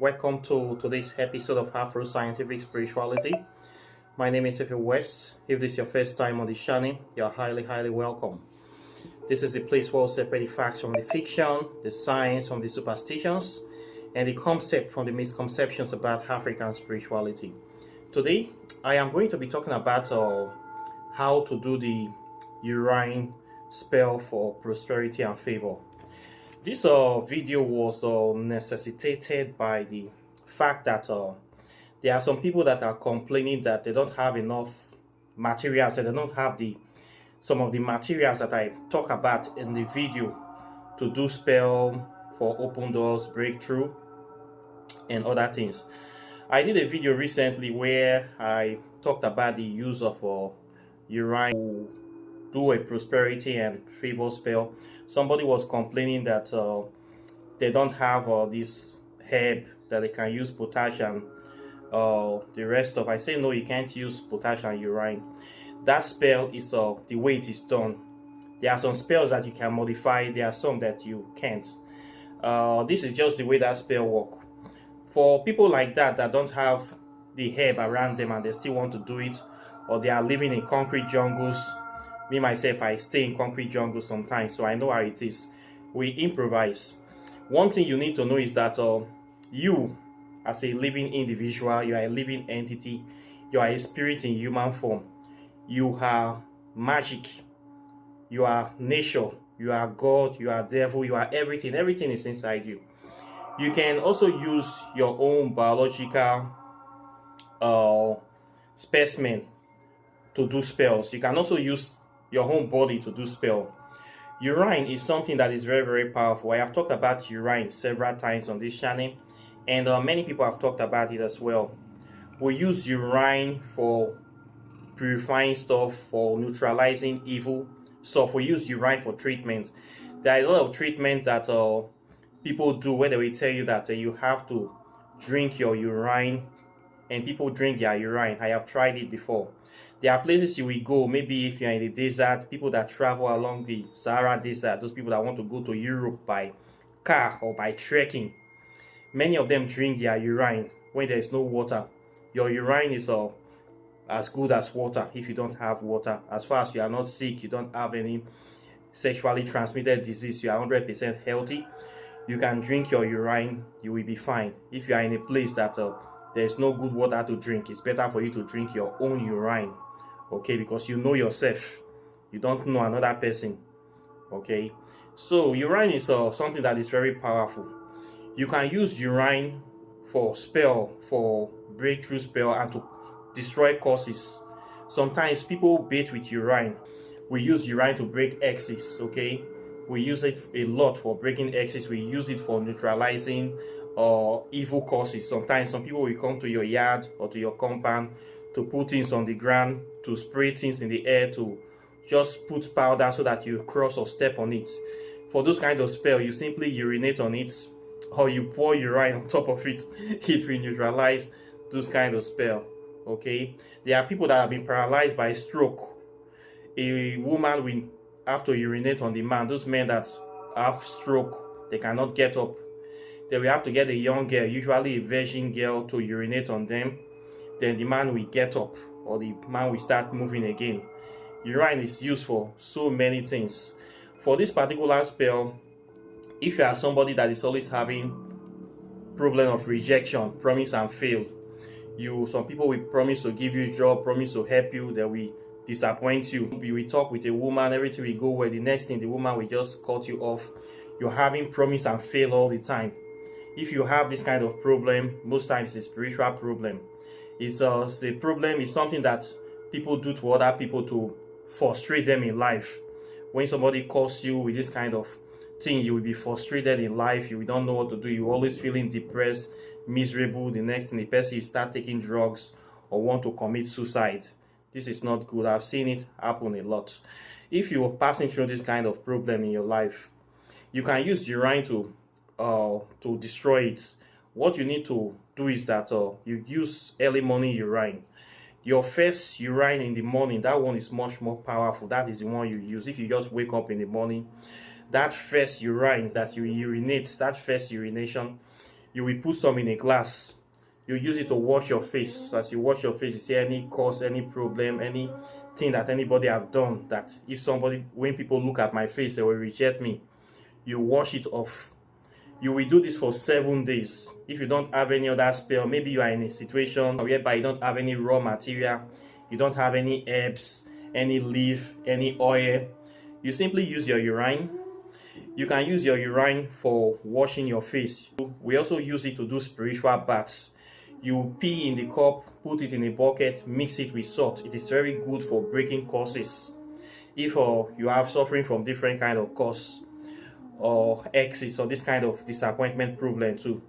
Welcome to today's episode of Afro-Scientific Spirituality. My name is Efe West. If this is your first time on the channel, you're highly welcome. This is a place where we separate the facts from the fiction, the science from the superstitions, and the concept from the misconceptions about African spirituality. Today, I am going to be talking about how to do the Urine spell for prosperity and favor. This video was necessitated by the fact that there are some people that are complaining that they don't have enough materials, and they don't have some of the materials that I talk about in the video to do spell for open doors, breakthrough, and other things. I did a video recently where I talked about the use of urine to do a prosperity and favor spell. Somebody was complaining that they don't have this herb that they can use potassium. The rest of, I say no, you can't use potassium urine. That spell is the way it is done. There are some spells that you can modify. There are some that you can't. This is just the way that spell works. For people like that don't have the herb around them and they still want to do it, or they are living in concrete jungles. Me myself, I stay in concrete jungles sometimes, so I know how it is. We improvise. One thing you need to know is that you, as a living individual, you are a living entity. You are a spirit in human form. You are magic. You are nature. You are God. You are devil. You are everything. Everything is inside you. You can also use your own biological specimen to do spells. You can also use your own body to do spell. Urine is something that is very powerful. I have talked about urine several times on this channel, and many people have talked about it as well. We use urine for purifying stuff, for neutralizing evil stuff. We use urine for treatment. There is a lot of treatment that people do where they will tell you that you have to drink your urine, and people drink their urine. I have tried it before. There are places you will go, maybe if you're in the desert, people that travel along the Sahara Desert, those people that want to go to Europe by car or by trekking, many of them drink their urine when there is no water. Your urine is as good as water if you don't have water. As far as you are not sick, you don't have any sexually transmitted disease, you are 100% healthy, you can drink your urine, you will be fine. If you are in a place that there is no good water to drink, it's better for you to drink your own urine. Okay, because you know yourself, you don't know another person. Okay, so urine is something that is very powerful. You can use urine for spell, for breakthrough spell, and to destroy curses. Sometimes people bathe with urine. We use urine to break hexes. Okay, we use it a lot for breaking hexes. We use it for neutralizing evil curses. Sometimes some people will come to your yard or to your compound to put things on the ground, to spray things in the air, to just put powder so that you cross or step on it. For those kinds of spell, you simply urinate on it, or you pour urine on top of it. It will neutralize those kind of spell. Okay, there are people that have been paralyzed by stroke. A woman will have to urinate on the man. Those men that have stroke, they cannot get up. They will have to get a young girl, usually a virgin girl, to urinate on them. Then the man will get up, or the man will start moving again. Urine is used for so many things. For this particular spell, if you are somebody that is always having problem of rejection, promise and fail, some people will promise to give you a job, promise to help you, they will disappoint you. You will talk with a woman, everything will go well. The next thing, the woman will just cut you off. You're having promise and fail all the time. If you have this kind of problem, most times it's a spiritual problem. It's a problem is something that people do to other people to frustrate them in life. When somebody calls you with this kind of thing, you will be frustrated in life. You don't know what to do. You're always feeling depressed, miserable. The next thing, the person start taking drugs or want to commit suicide. This is not good. I've seen it happen a lot. If you're passing through this kind of problem in your life, you can use urine to destroy it. What you need to do is that you use early morning urine. Your first urine in the morning, that one is much more powerful. That is the one you use. If you just wake up in the morning, that first urine that you urinate, that first urination, You will put some in a glass. You use it to wash your face. As you wash your face, you see any cause, any problem, anything that anybody have done, that if somebody, when people look at my face, they will reject me. You wash it off. You will do this for 7 days. If you don't have any other spell, maybe you are in a situation whereby you don't have any raw material, you don't have any herbs, any leaf, any oil, you simply use your urine. You can use your urine for washing your face. We also use it to do spiritual baths. You pee in the cup, put it in a bucket, mix it with salt. It is very good for breaking curses. If you are suffering from different kind of curse or hexes or this kind of disappointment problem too,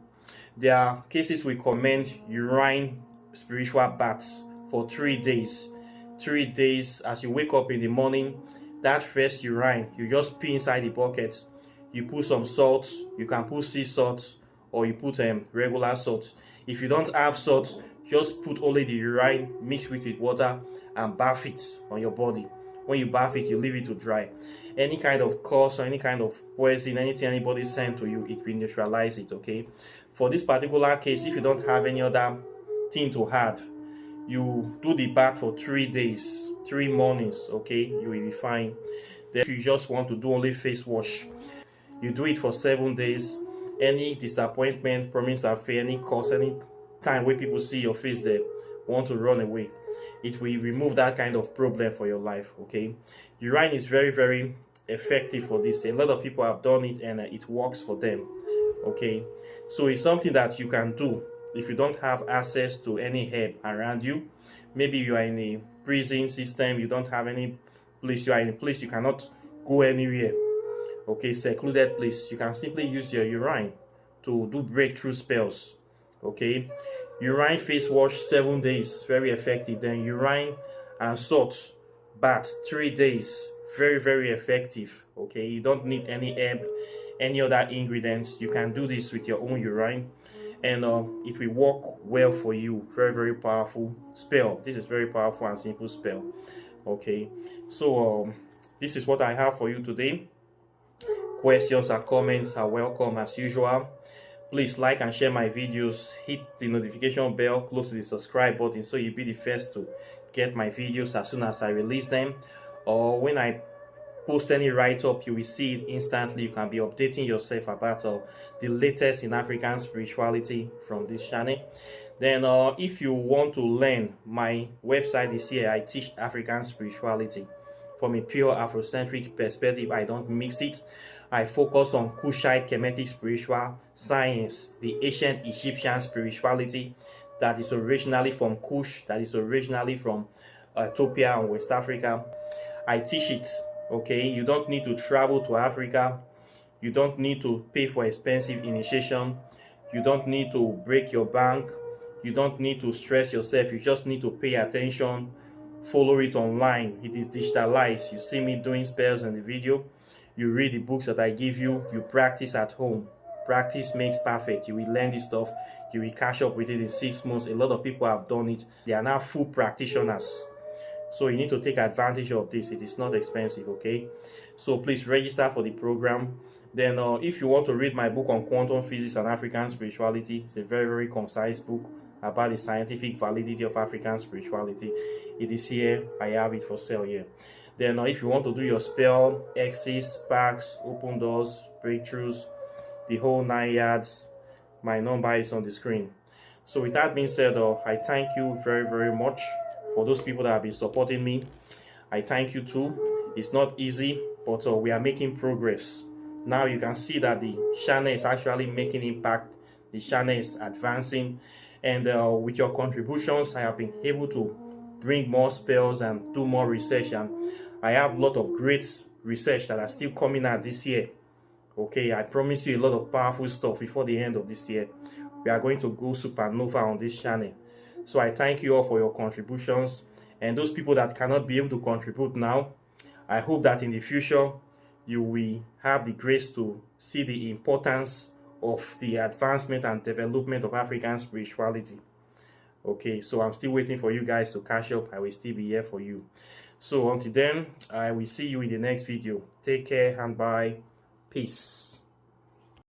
there are cases we commend urine spiritual baths for 3 days. 3 days, as you wake up in the morning, that first urine, you just pee inside the bucket. You put some salt. You can put sea salt, or you put regular salt. If you don't have salt, just put only the urine, mix it with water, and bath it on your body. When you bath it, you leave it to dry. Any kind of curse or any kind of poison, anything anybody sent to you, it will neutralize it, okay? For this particular case, if you don't have any other thing to add, you do the bath for 3 days, 3 mornings, okay? You will be fine. Then if you just want to do only face wash, you do it for 7 days. Any disappointment, promise of failure, any cause, any time where people see your face, they want to run away, it will remove that kind of problem for your life, okay? Urine is very, very effective for this. A lot of people have done it and it works for them, okay? So it's something that you can do if you don't have access to any herb around you. Maybe you are in a prison system, you don't have any place, you are in a place you cannot go anywhere, okay, secluded place. You can simply use your urine to do breakthrough spells, okay? Urine face wash 7 days, very effective. Then urine and salt bath 3 days, very, very effective, okay? You don't need any herb, any other ingredients. You can do this with your own urine, and it will work well for you. Very, very powerful spell. This is very powerful and simple spell, okay? So this is what I have for you today. Questions or comments are welcome as usual. Please like and share my videos. Hit the notification bell close to the subscribe button so you'll be the first to get my videos as soon as I release them. Or when I post any write-up, you will see it instantly. You can be updating yourself about the latest in African spirituality from this channel. Then if you want to learn, my website is here. I teach African spirituality from a pure Afrocentric perspective. I don't mix it. I focus on Kushite Kemetic spiritual science, the ancient Egyptian spirituality that is originally from Kush, that is originally from Ethiopia and West Africa. I teach it, okay? You don't need to travel to Africa. You don't need to pay for expensive initiation. You don't need to break your bank. You don't need to stress yourself. You just need to pay attention. Follow it online. It is digitalized. You see me doing spells in the video. You read the books that I give you. You practice at home. Practice makes perfect. You will learn this stuff. You will catch up with it in 6 months. A lot of people have done it. They are now full practitioners. So you need to take advantage of this. It is not expensive, okay? So please register for the program. Then if you want to read my book on quantum physics and African spirituality, it's a very, very concise book about the scientific validity of African spirituality. It is here. I have it for sale here. Then if you want to do your spell, hexes, sparks, open doors, breakthroughs, the whole 9 yards, my number is on the screen. So with that being said, I thank you very, very much for those people that have been supporting me. I thank you too. It's not easy, but we are making progress. Now you can see that the channel is actually making impact. The channel is advancing, and with your contributions, I have been able to bring more spells and do more research, and I have a lot of great research that are still coming out this year. Okay, I promise you a lot of powerful stuff before the end of this year. We are going to go supernova on this channel. So I thank you all for your contributions, and those people that cannot be able to contribute now, I hope that in the future you will have the grace to see the importance of the advancement and development of African spirituality. Okay, so I'm still waiting for you guys to catch up. I will still be here for you. So until then, I will see you in the next video. Take care and bye. Peace.